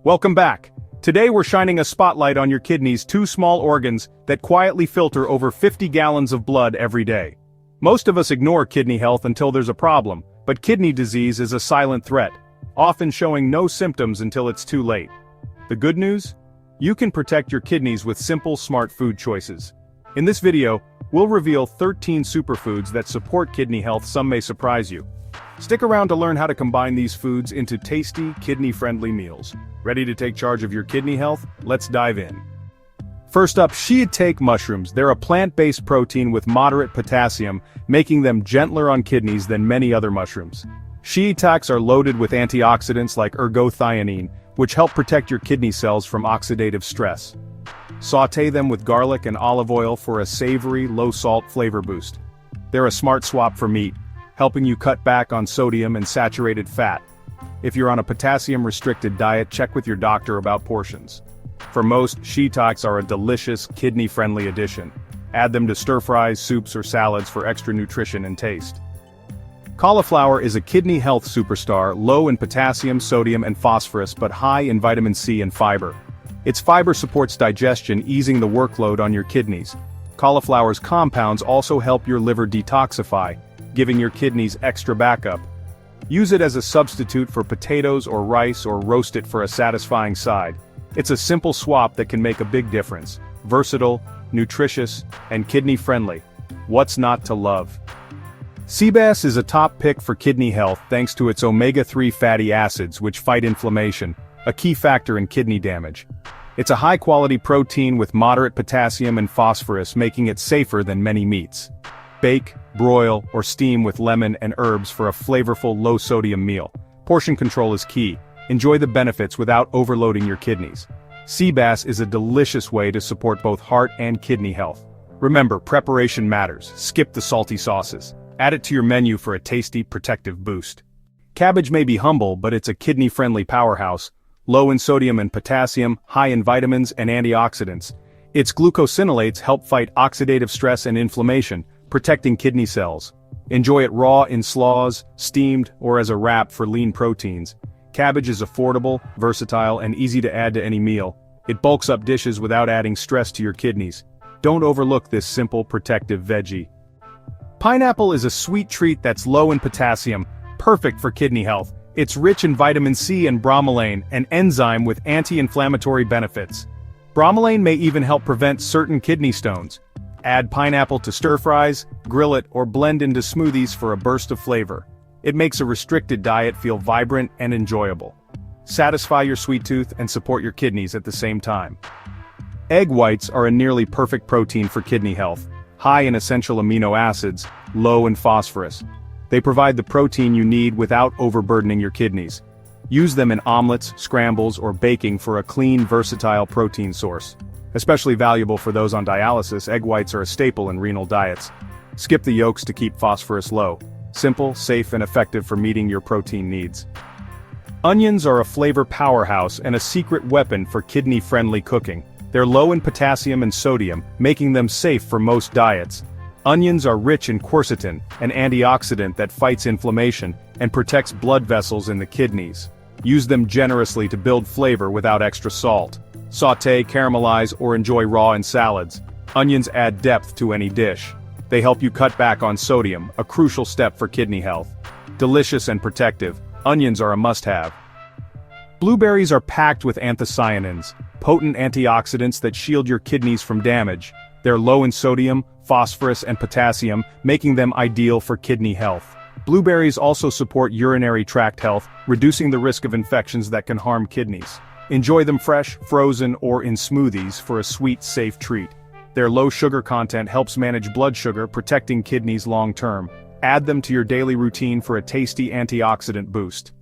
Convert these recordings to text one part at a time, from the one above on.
Welcome back. Today we're shining a spotlight on your kidneys, two small organs that quietly filter over 50 gallons of blood every day. Most of us ignore kidney health until there's a problem, but kidney disease is a silent threat, often showing no symptoms until it's too late. The good news? You can protect your kidneys with simple, smart food choices. In this video, we'll reveal 13 superfoods that support kidney health. Some may surprise you. Stick around to learn how to combine these foods into tasty, kidney-friendly meals. Ready to take charge of your kidney health? Let's dive in. First up, shiitake mushrooms. They're a plant-based protein with moderate potassium, making them gentler on kidneys than many other mushrooms. Shiitakes are loaded with antioxidants like ergothioneine, which help protect your kidney cells from oxidative stress. Sauté them with garlic and olive oil for a savory, low-salt flavor boost. They're a smart swap for meat, helping you cut back on sodium and saturated fat. If you're on a potassium-restricted diet, check with your doctor about portions. For most, shiitakes are a delicious, kidney-friendly addition. Add them to stir-fries, soups, or salads for extra nutrition and taste. Cauliflower is a kidney health superstar, low in potassium, sodium, and phosphorus, but high in vitamin C and fiber. Its fiber supports digestion, easing the workload on your kidneys. Cauliflower's compounds also help your liver detoxify, giving your kidneys extra backup. Use it as a substitute for potatoes or rice, or roast it for a satisfying side. It's a simple swap that can make a big difference. Versatile, nutritious, and kidney-friendly. What's not to love? Sea bass is a top pick for kidney health thanks to its omega-3 fatty acids, which fight inflammation, a key factor in kidney damage. It's a high-quality protein with moderate potassium and phosphorus, making it safer than many meats. Bake, broil, or steam with lemon and herbs for a flavorful, low-sodium meal. Portion control is key. Enjoy the benefits without overloading your kidneys. Sea bass is a delicious way to support both heart and kidney health. Remember, preparation matters. Skip the salty sauces. Add it to your menu for a tasty, protective boost. Cabbage may be humble, but it's a kidney-friendly powerhouse. Low in sodium and potassium, high in vitamins and antioxidants. Its glucosinolates help fight oxidative stress and inflammation, protecting kidney cells. Enjoy it raw in slaws, steamed, or as a wrap for lean proteins. Cabbage is affordable, versatile, and easy to add to any meal. It bulks up dishes without adding stress to your kidneys. Don't overlook this simple, protective veggie. Pineapple is a sweet treat that's low in potassium, perfect for kidney health. It's rich in vitamin C and bromelain, an enzyme with anti-inflammatory benefits. Bromelain may even help prevent certain kidney stones. Add pineapple to stir-fries, grill it, or blend into smoothies for a burst of flavor. It makes a restricted diet feel vibrant and enjoyable. Satisfy your sweet tooth and support your kidneys at the same time. Egg whites are a nearly perfect protein for kidney health, high in essential amino acids, low in phosphorus. They provide the protein you need without overburdening your kidneys. Use them in omelets, scrambles, or baking for a clean, versatile protein source. Especially valuable for those on dialysis, egg whites are a staple in renal diets. Skip the yolks to keep phosphorus low. Simple, safe, and effective for meeting your protein needs. Onions are a flavor powerhouse and a secret weapon for kidney-friendly cooking. They're low in potassium and sodium, making them safe for most diets. Onions are rich in quercetin, an antioxidant that fights inflammation and protects blood vessels in the kidneys. Use them generously to build flavor without extra salt. Sauté, caramelize, or enjoy raw in salads. Onions add depth to any dish. They help you cut back on sodium, a crucial step for kidney health. Delicious and protective, onions are a must-have. Blueberries are packed with anthocyanins, potent antioxidants that shield your kidneys from damage. They're low in sodium, phosphorus, and potassium, making them ideal for kidney health. Blueberries also support urinary tract health, reducing the risk of infections that can harm kidneys. Enjoy them fresh, frozen, or in smoothies for a sweet, safe treat. Their low sugar content helps manage blood sugar, protecting kidneys long-term. Add them to your daily routine for a tasty antioxidant boost.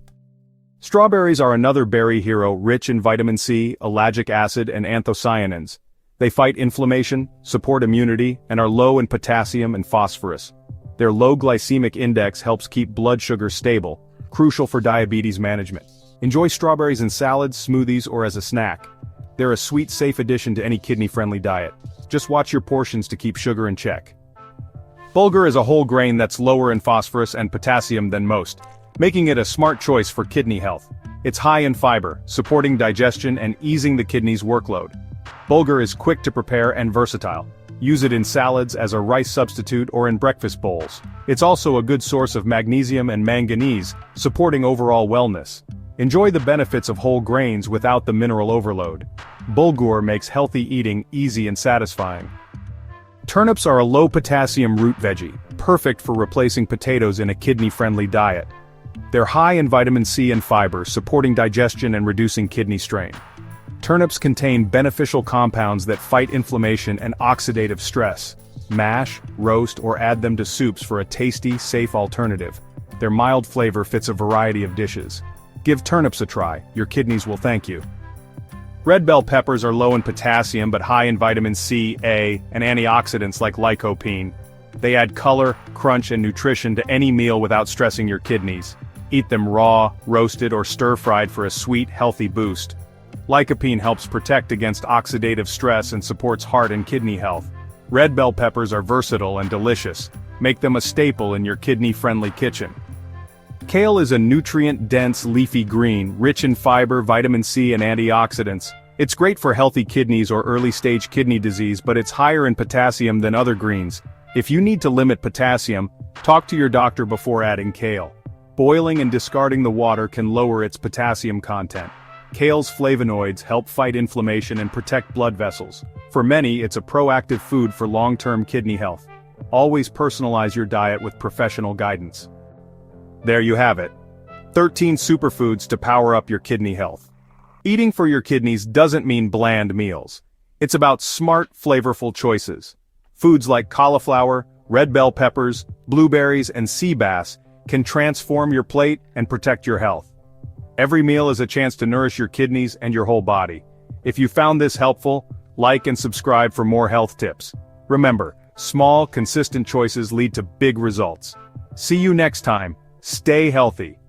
Strawberries are another berry hero, rich in vitamin C, ellagic acid, and anthocyanins. They fight inflammation, support immunity, and are low in potassium and phosphorus. Their low glycemic index helps keep blood sugar stable, crucial for diabetes management. Enjoy strawberries in salads, smoothies, or as a snack. They're a sweet, safe addition to any kidney-friendly diet. Just watch your portions to keep sugar in check. Bulgur is a whole grain that's lower in phosphorus and potassium than most, making it a smart choice for kidney health. It's high in fiber, supporting digestion and easing the kidney's workload. Bulgur is quick to prepare and versatile. Use it in salads, as a rice substitute, or in breakfast bowls. It's also a good source of magnesium and manganese, supporting overall wellness. Enjoy the benefits of whole grains without the mineral overload. Bulgur makes healthy eating easy and satisfying. Turnips are a low-potassium root veggie, perfect for replacing potatoes in a kidney-friendly diet. They're high in vitamin C and fiber, supporting digestion and reducing kidney strain. Turnips contain beneficial compounds that fight inflammation and oxidative stress. Mash, roast, or add them to soups for a tasty, safe alternative. Their mild flavor fits a variety of dishes. Give turnips a try, your kidneys will thank you. Red bell peppers are low in potassium but high in vitamin C, A, and antioxidants like lycopene. They add color, crunch, and nutrition to any meal without stressing your kidneys. Eat them raw, roasted, or stir-fried for a sweet, healthy boost. Lycopene helps protect against oxidative stress and supports heart and kidney health. Red bell peppers are versatile and delicious. Make them a staple in your kidney-friendly kitchen. Kale is a nutrient-dense leafy green, rich in fiber, vitamin C, and antioxidants. It's great for healthy kidneys or early-stage kidney disease, but it's higher in potassium than other greens. If you need to limit potassium, talk to your doctor before adding kale. Boiling and discarding the water can lower its potassium content. Kale's flavonoids help fight inflammation and protect blood vessels. For many, it's a proactive food for long-term kidney health. Always personalize your diet with professional guidance. There you have it. 13 superfoods to power up your kidney health. Eating for your kidneys doesn't mean bland meals. It's about smart, flavorful choices. Foods like cauliflower, red bell peppers, blueberries, and sea bass can transform your plate and protect your health. Every meal is a chance to nourish your kidneys and your whole body. If you found this helpful, like and subscribe for more health tips. Remember, small, consistent choices lead to big results. See you next time. Stay healthy.